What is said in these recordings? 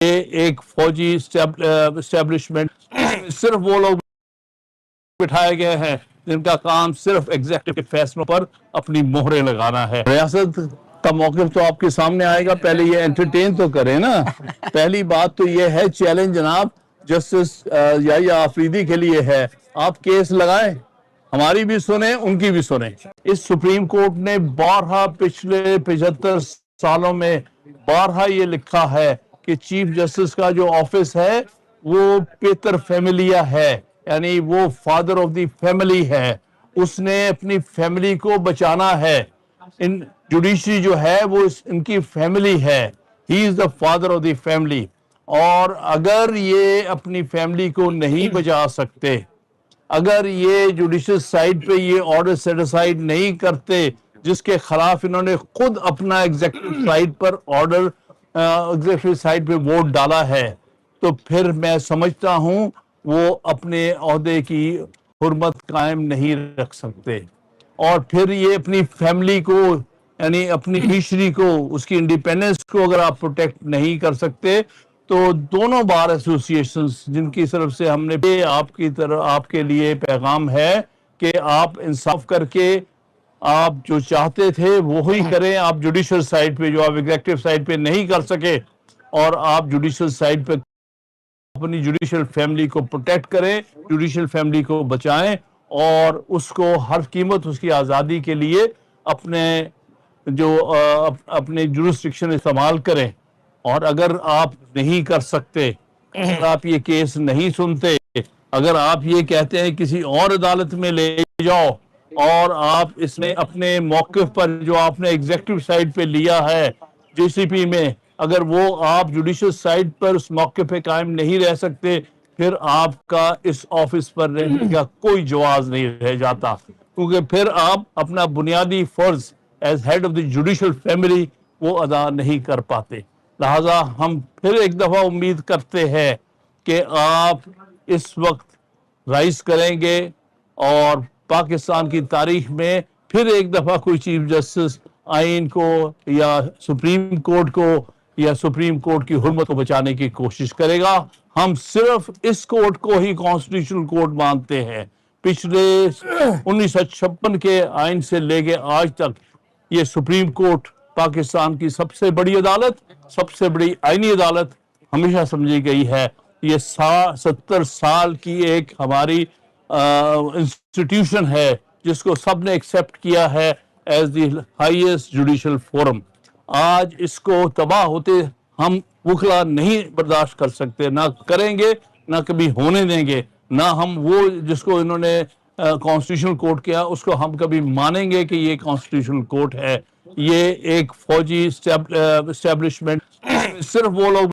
ये एक फौजी एस्टेब्लिशमेंट सिर्फ वो लोग बिठाए गए हैं जिनका काम सिर्फ एग्जीक्यूटिव फैसलों पर अपनी मोहरें लगाना है। रियासत का मौक़िफ़ तो आपके सामने आएगा, पहले ये एंटरटेन तो करें ना। पहली बात तो ये है, चैलेंज जनाब जस्टिस याहिया आफरीदी के लिए है, आप केस लगाएं, हमारी भी सुने उनकी भी सुने। इस सुप्रीम कोर्ट ने बारहा पिछले 75 सालों में बारहा ये लिखा है कि चीफ जस्टिस का जो ऑफिस है वो पेतर फैमिलिया है, यानी वो फादर ऑफ द फैमिली है, उसने अपनी फैमिली को बचाना है। इन जुडिशरी जो है वो इनकी फैमिली है, he is the father of the family. और अगर ये अपनी फैमिली को नहीं बचा सकते, अगर ये जुडिशियल साइड पे ये ऑर्डर सेटिसाइड नहीं करते जिसके खिलाफ इन्होंने खुद अपना एग्जीक्यूटिव साइड पर ऑर्डर एग्जीक्यूटिव साइड पे वोट डाला है, तो फिर मैं समझता हूं वो अपने ओहदे की हुर्मत कायम नहीं रख सकते। और फिर ये अपनी फैमिली को, यानी अपनी जुडिशरी को, उसकी इंडिपेंडेंस को अगर आप प्रोटेक्ट नहीं कर सकते, तो दोनों बार एसोसिएशंस जिनकी तरफ से हमने आपकी तरफ आपके लिए पैगाम है कि आप इंसाफ करके आप जो चाहते थे वो ही करें। आप जुडिशियल साइड पे जो आप एग्जीक्यूटिव साइड पे नहीं कर सके, और आप जुडिशियल साइड पे अपनी जुडिशियल फैमिली को प्रोटेक्ट करें, जुडिशियल फैमिली को बचाएं और उसको हर कीमत उसकी आज़ादी के लिए अपने जो अपने जुरिस्डिक्शन इस्तेमाल करें। और अगर आप नहीं कर सकते, अगर आप ये केस नहीं सुनते, अगर आप ये कहते हैं किसी और अदालत में ले जाओ, और आप इसमें अपने मौक़िफ़ पर जो आपने एग्जीक्यूटिव साइड पे लिया है जेसीपी में, अगर वो आप जुडिशियल साइड पर उस मौके पे कायम नहीं रह सकते, फिर आपका इस ऑफिस पर रहने का कोई जवाज नहीं रह जाता, क्योंकि फिर आप अपना बुनियादी फर्ज as head of the judicial family वो अदा नहीं कर पाते। लिहाजा हम फिर एक दफ़ा उम्मीद करते हैं कि आप इस वक्त राइज करेंगे और पाकिस्तान की तारीख में फिर एक दफ़ा कोई चीफ जस्टिस आइन को या सुप्रीम कोर्ट को या सुप्रीम कोर्ट की हुर्मत को बचाने की कोशिश करेगा। हम सिर्फ इस कोर्ट को ही कॉन्स्टिट्यूशनल कोर्ट मानते हैं। पिछले 1956 के आइन से लेके आज तक ये सुप्रीम कोर्ट पाकिस्तान की सबसे बड़ी अदालत, सबसे बड़ी आईनी अदालत हमेशा समझी गई है। ये 70 साल की एक हमारी इंस्टीट्यूशन है जिसको सबने एक्सेप्ट किया है as the highest judicial forum. आज इसको तबाह होते हम वकला नहीं बर्दाश्त कर सकते, ना करेंगे, ना कभी होने देंगे, ना हम वो जिसको इन्होंने कॉन्स्टिट्यूशनल कोर्ट किया उसको हम कभी मानेंगे कि ये कॉन्स्टिट्यूशनल कोर्ट है। ये एक फौजी एस्टेब्लिशमेंट सिर्फ वो लोग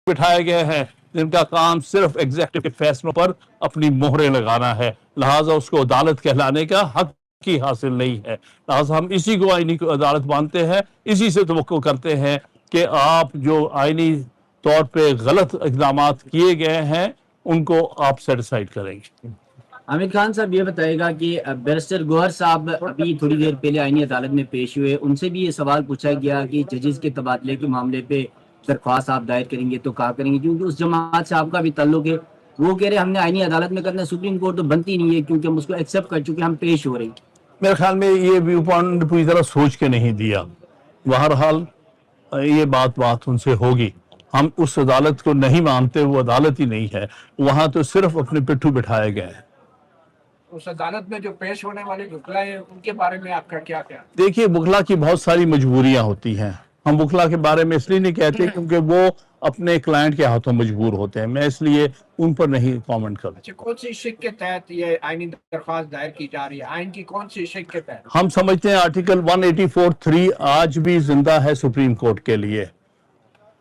बिठाए गए हैं जिनका काम सिर्फ एग्जीक्यूटिव फैसलों पर अपनी मोहरें लगाना है, लिहाजा उसको अदालत कहलाने का हक ही हासिल नहीं है। लिहाजा हम इसी को आईनी अदालत मानते हैं, इसी से तवक्को करते हैं कि आप जो आईनी तौर पे गलत इक़दाम किए गए हैं उनको आप सेटिसाइड करेंगे। आमिर खान साहब ये बताएगा कि बैरिस्टर गौहर साहब अभी थोड़ी देर पहले आईनी अदालत में पेश हुए, उनसे भी ये सवाल पूछा गया कि जजेस के तबादले के मामले पे दरख्वास्त आप दायर करेंगे तो कहा करेंगे, क्योंकि उस जमात से आपका भी ताल्लुक है। वो कह रहे हमने आईनी अदालत में करना, सुप्रीम कोर्ट तो बनती नहीं है क्योंकि हम उसको एक्सेप्ट कर चुके, हम पेश हो रहे हैं। मेरे ख्याल में ये व्यू पॉइंट पूरी तरह सोच के नहीं दिया। बहरहाल ये बात उनसे होगी। हम उस अदालत को नहीं मानते, वो अदालत ही नहीं है, वहां तो सिर्फ अपने पिट्ठू बिठाए गए हैं। उस अदालत में जो पेश होने वाले वकला हैं उनके बारे में आपका क्या ख्याल? देखिए, वकला की बहुत सारी मजबूरियां होती हैं। हम वकला के बारे में इसलिए नहीं कहते क्योंकि वो अपने क्लाइंट के हाथों मजबूर होते हैं, मैं इसलिए उन पर नहीं कमेंट करूं। अच्छा, कौन सी शिक के तहत ये आईनी दरख्वास्त दायर की जा रही है? आइन की कौन सी शिक के तहत? हम समझते हैं आर्टिकल 184(3) आज भी जिंदा है सुप्रीम कोर्ट के लिए।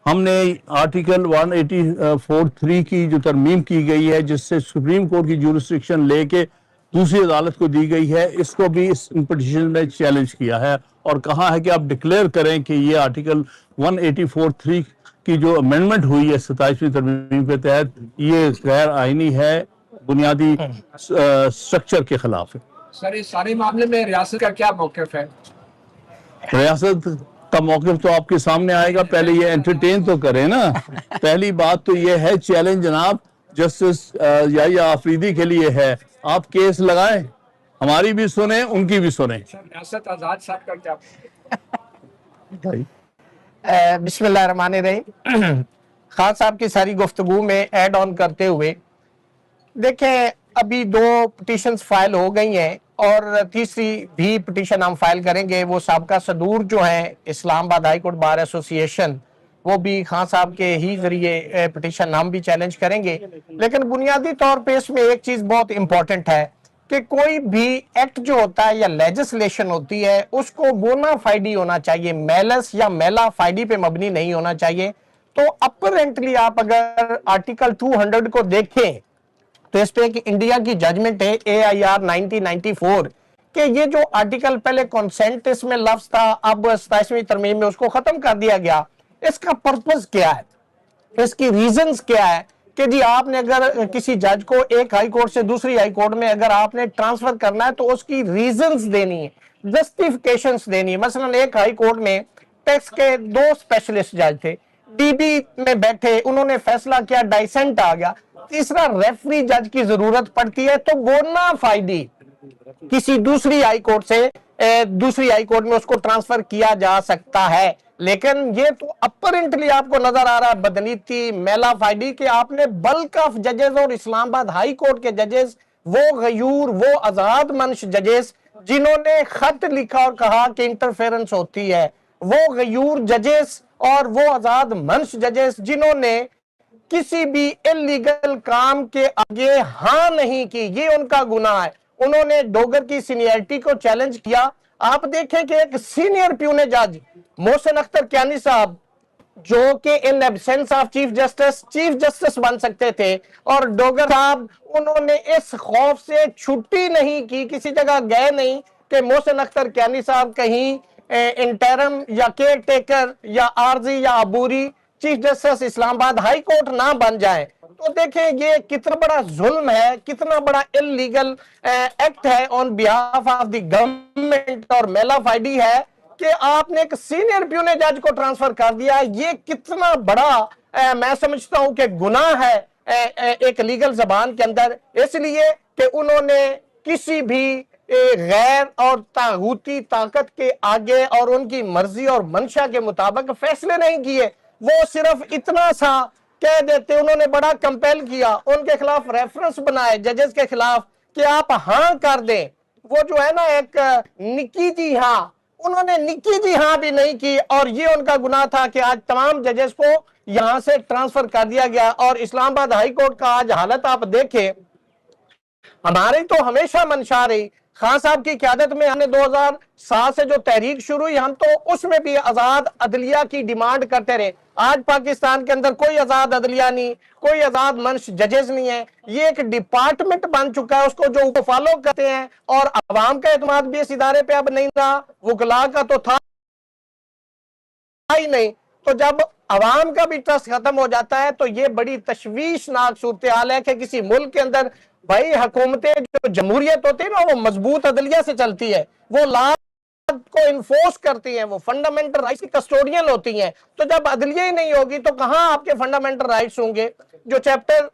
हमने आर्टिकल 184(3) की जो तरमीम की गई है, जिससे सुप्रीम कोर्ट की जुरिस्डिक्शन लेके दूसरी अदालत को दी गई है, इसको भी इस पिटीशन में चैलेंज किया है और कहा है कि आप डिक्लेयर करें कि ये आर्टिकल 184(3) की जो अमेंडमेंट हुई है 27वीं तरमीम के तहत, ये गैर आईनी है, बुनियादी स्ट्रक्चर के खिलाफ है। सर, इस सारे मामले में रियासत का क्या मौक़िफ़ है? रियासत کا मौक़िफ़ तो आपके सामने आएगा, पहले ये एंटरटेन तो करें ना। पहली बात तो ये है, चैलेंज जनाब जस्टिस याहिया आफरीदी के लिए है, आप केस लगाएं, हमारी भी सुने, उनकी भी सुने। सर रियासत आज़ाद साहब का क्या? बिस्मिल्लाहिर्रहमानिर्रहीम। खान साहब की सारी गुफ्तगू में ऐड ऑन करते हुए देखें, अभी 2 पिटीशंस फाइल हो गई हैं और तीसरी भी पिटीशन हम फाइल करेंगे। वो साबका सदूर जो हैं Islamabad high court bar association, वो भी खान साहब के ही जरिए पिटीशन हम भी चैलेंज करेंगे। लेकिन बुनियादी तौर पे इसमें एक चीज़ बहुत इंपॉर्टेंट है कि कोई भी एक्ट जो होता है या लेजिस्लेशन होती है उसको बोनाफाइडी होना चाहिए, मेलस या मेला फाइडी पे मबनी नहीं होना चाहिए। तो अपरेंटली आप अगर आर्टिकल 200 को देखें तो इस पे एक इंडिया की जजमेंट है AIR 1994 कि ये जो आर्टिकल पहले कंसेंट इसमें लफ्ज था, अब 27वीं तरमीम में उसको खत्म कर दिया गया। इसका पर्पस क्या है, इसकी रीजंस क्या है कि जी आपने अगर किसी जज को एक हाई कोर्ट से दूसरी हाई कोर्ट में अगर आपने ट्रांसफर करना है तो उसकी रीजंस देनी है, जस्टिफिकेशंस देनी है। मसलन एक हाई कोर्ट में टैक्स के 2 स्पेशलिस्ट जज थे, DB में बैठे, उन्होंने फैसला किया, डाइसेंट आ गया, तीसरा रेफरी जज की जरूरत पड़ती है, तो बोनाफाइडी किसी दूसरी हाई कोर्ट से दूसरी हाई कोर्ट में उसको ट्रांसफर किया जा सकता है। लेकिन ये तो अपरेंटली आपको नजर आ रहा है बदनीति, मेला फाइडी के आपने बल्क ऑफ जजेस और इस्लामाबाद हाई कोर्ट के जजेस, वो गयूर, वो आजाद मंश जजेस जिन्होंने खत लिखा और कहा कि इंटरफेरेंस होती है, वो गयूर जजेस और वो आजाद मंश जजेस जिन्होंने किसी भी इलीगल काम के आगे हाँ नहीं की, ये उनका गुनाह है। उन्होंने डोगर की सीनियरिटी को चैलेंज किया। आप देखें कि एक सीनियर प्यूने जज मोहसिन अख्तर कियानी साहब जो कि in absence of chief justice बन सकते थे, और डोगर साहब उन्होंने इस खौफ से छुट्टी नहीं की, किसी जगह गए नहीं कि मोहसिन अख्तर कियानी साहब कहीं इंटरम या केयर टेकर या आरजी या अबूरी chief justice Islamabad high court ना बन जाए। तो देखें ये कितना बड़ा जुल्म है, कितना बड़ा इलीगल एक्ट है on behalf of the government, और मेला फाइडी है कि आपने एक सीनियर प्यूने जज को ट्रांसफर कर दिया। ये कितना बड़ा मैं समझता हूं कि गुनाह है एक लीगल जबान के अंदर, इसलिए कि उन्होंने किसी भी गैर और तागूती ताकत के आगे और उनकी मर्जी और मंशा के मुताबिक फैसले नहीं किए। वो सिर्फ इतना सा कह देते, उन्होंने बड़ा कंपेल किया, उनके खिलाफ रेफरेंस बनाए जजेस के खिलाफ कि आप हाँ कर दें। वो जो है ना एक निक्की जी हाँ, उन्होंने निक्की जी हाँ भी नहीं की, और ये उनका गुनाह था कि आज तमाम जजेस को यहां से ट्रांसफर कर दिया गया। और इस्लामाबाद हाई कोर्ट का आज हालत आप देखें, हमारी तो हमेशा मंशा रही, खान साहब की क़यादत में हमने 2007 से जो तहरीक शुरू हुई, हम तो उसमें भी आजाद अदलिया की डिमांड करते रहे। आज पाकिस्तान के अंदर कोई आजाद अदलिया नहीं, कोई आजाद मंश जजेस नहीं है, ये एक डिपार्टमेंट बन चुका है, उसको जो फॉलो करते हैं, और अवाम का एतमाद भी इस इदारे पे अब नहीं रहा, वकला का तो था ही नहीं। तो जब अवाम का भी ट्रस्ट खत्म हो जाता है तो ये बड़ी तशवीशनाक सूरत हाल है कि किसी मुल्क के अंदर भाई हुकूमतें जो जमहूरियत होती है ना, वो मजबूत अदलिया से चलती है, वो लॉ को इन्फोर्स करती हैं, वो फंडामेंटल राइट्स की कस्टोडियन होती हैं। तो जब अदलिया ही नहीं होगी तो कहां आपके फंडामेंटल राइट्स होंगे? जो चैप्टर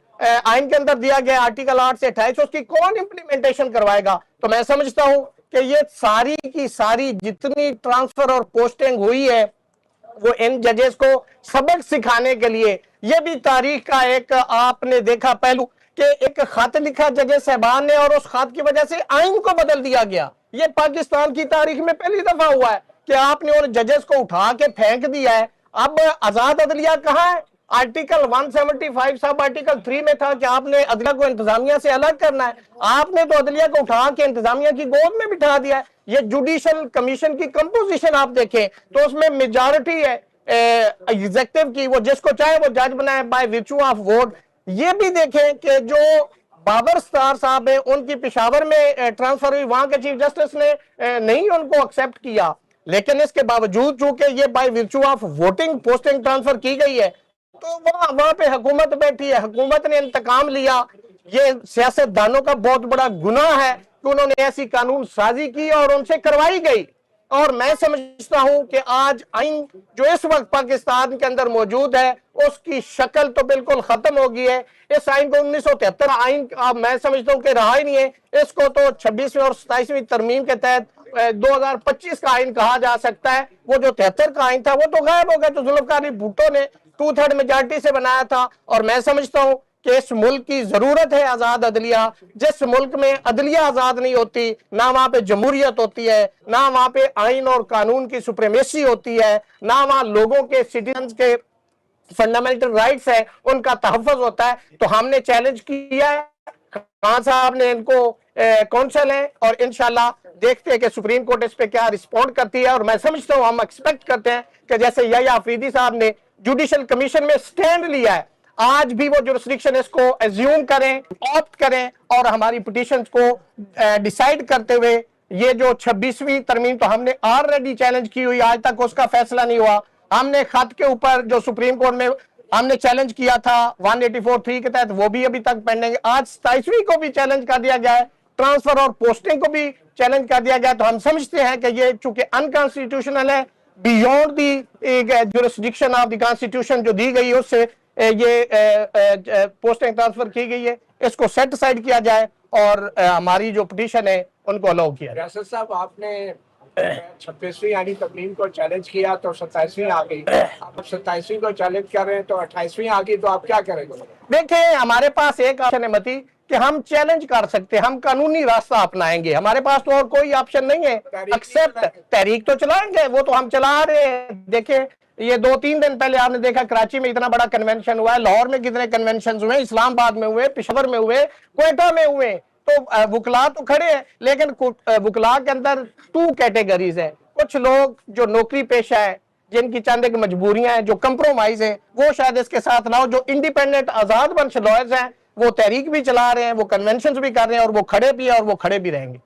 आइन के अंदर दिया गया आर्टिकल 8 से 28, उसकी कौन इंप्लीमेंटेशन करवाएगा? तो मैं समझता हूं कि ये सारी की सारी जितनी ट्रांसफर और पोस्टिंग हुई है वो इन जजेस को सबक सिखाने के लिए, ये भी तारीख का एक आपने देखा पहलू कि एक खत लिखा जजेस साहबान ने और उस खत की वजह से आइन को बदल दिया गया। ये पाकिस्तान की तारीख में पहली दफा हुआ है कि आपने उन जजेस को उठा के फेंक दिया है। अब आजाद अदलिया कहाँ है? आर्टिकल 175 सब आर्टिकल 3 में था कि आपने अदलिया को इंतजामिया से अलग करना है। आपने तो अदलिया को उठा के इंतजामिया की गोद में बिठा दिया है। ये जुडिशल कमीशन की कंपोजिशन आप देखें तो उसमें मेजॉरिटी है एग्जीक्यूटिव की, वो जिसको चाहे वो जज बनाए बाय विर्चू ऑफ वोट। ये भी देखें कि जो बाबर स्टार साहब है उनकी पेशावर में ट्रांसफर हुई, वहां के चीफ जस्टिस ने नहीं उनको एक्सेप्ट किया, लेकिन इसके बावजूद चूंकि ये by virtue of voting posting transfer की गई है तो वहां पे हुकूमत बैठी है, हुकूमत ने इंतकाम लिया। ये सियासतदानों का बहुत बड़ा गुनाह है कि उन्होंने ऐसी कानून साजी की और उनसे करवाई गई। اور میں سمجھتا ہوں کہ آج آئین جو اس وقت پاکستان کے اندر موجود ہے اس کی شکل تو بالکل ختم ہو گئی ہے. اس آئین کو 1973 آئین میں سمجھتا ہوں کہ رہا ہی نہیں ہے. اس کو تو 26ویں اور 27ویں ترمیم کے تحت 2025 کا آئین کہا جا سکتا ہے. وہ جو 73 کا آئین تھا وہ تو غائب ہو گیا, تو ذوالفقار علی بھٹو نے 2/3 میجارٹی سے بنایا تھا. اور میں سمجھتا ہوں کہ اس ملک کی ضرورت ہے آزاد عدلیہ. جس ملک میں عدلیہ آزاد نہیں ہوتی, نہ وہاں پہ جمہوریت ہوتی ہے, نہ وہاں پہ آئین اور قانون کی سپریمیسی ہوتی ہے, نہ وہاں لوگوں کے سٹیزنز کے فنڈامنٹل رائٹس ہیں ان کا تحفظ ہوتا ہے. تو ہم نے چیلنج کیا ہے, خان صاحب نے ان کو کونسل ہے, اور انشاءاللہ دیکھتے ہیں کہ سپریم کورٹ اس پہ کیا رسپونڈ کرتی ہے. اور میں سمجھتا ہوں, ہم ایکسپیکٹ کرتے ہیں کہ جیسے یحییٰ آفریدی صاحب نے جوڈیشل کمیشن میں سٹینڈ لیا ہے, آج بھی وہ جورسڈکشن اس کو ایزیوم کریں, آپٹ کریں, اور ہماری پٹیشنز کو ڈیسائیڈ کرتے ہوئے یہ جو 26ویں ترمیم تو ہم نے آلریڈی چیلنج کی ہوئی, آج تک اس کا فیصلہ نہیں ہوا. ہم نے خط کے اوپر جو سپریم کورٹ میں ہم نے چیلنج کیا تھا 184(3) کے تحت, وہ بھی ابھی تک پینڈنگ ہے. آج 27ویں کو بھی چیلنج کر دیا گیا ہے, ٹرانسفر اور پوسٹنگ کو بھی چیلنج کر دیا گیا. تو ہم سمجھتے ہیں کہ یہ چونکہ انکانسٹیٹیوشنل ہے, beyond the jurisdiction of the constitution جو دی گئی ہے, اس سے یہ پوسٹنگ ٹرانسفر کی گئی ہے, اس کو سیٹ اسائڈ کیا جائے اور ہماری جو پٹیشن ہے ان کو الاؤ کیا جائے. ریاست صاحب, آپ نے 26ویں یعنی ترمیم کو چیلنج کیا تو 27ویں آ گئی. آپ 27ویں کو چیلنج کر رہے ہیں تو 28ویں آ گئی, تو آپ کیا کریں گے؟ دیکھیں, ہمارے پاس ایک آپشن ہے متی کہ ہم چیلنج کر سکتے ہیں, ہم قانونی راستہ اپنائیں گے, ہمارے پاس تو اور کوئی آپشن نہیں ہے. ایکسپٹ تحریک تو چلائیں گے, وہ تو ہم چلا رہے ہیں. دیکھیں, یہ 2-3 دن پہلے آپ نے دیکھا کراچی میں اتنا بڑا کنونشن ہوا ہے, لاہور میں کتنے کنونشنز ہوئے, اسلام آباد میں ہوئے, پشاور میں ہوئے, کوئٹہ میں ہوئے. تو وکلاء تو کھڑے ہیں, لیکن وکلاء کے اندر 2 کیٹیگریز ہیں. کچھ لوگ جو نوکری پیشہ ہے, جن کی چند ایک مجبوریاں ہیں, جو کمپرومائز ہیں, وہ شاید اس کے ساتھ نہ ہو. جو انڈیپینڈنٹ آزاد بنش لائرز ہیں وہ تحریک بھی چلا رہے ہیں, وہ کنونشنز بھی کر رہے ہیں, اور وہ کھڑے بھی ہیں اور وہ کھڑے بھی رہیں گے.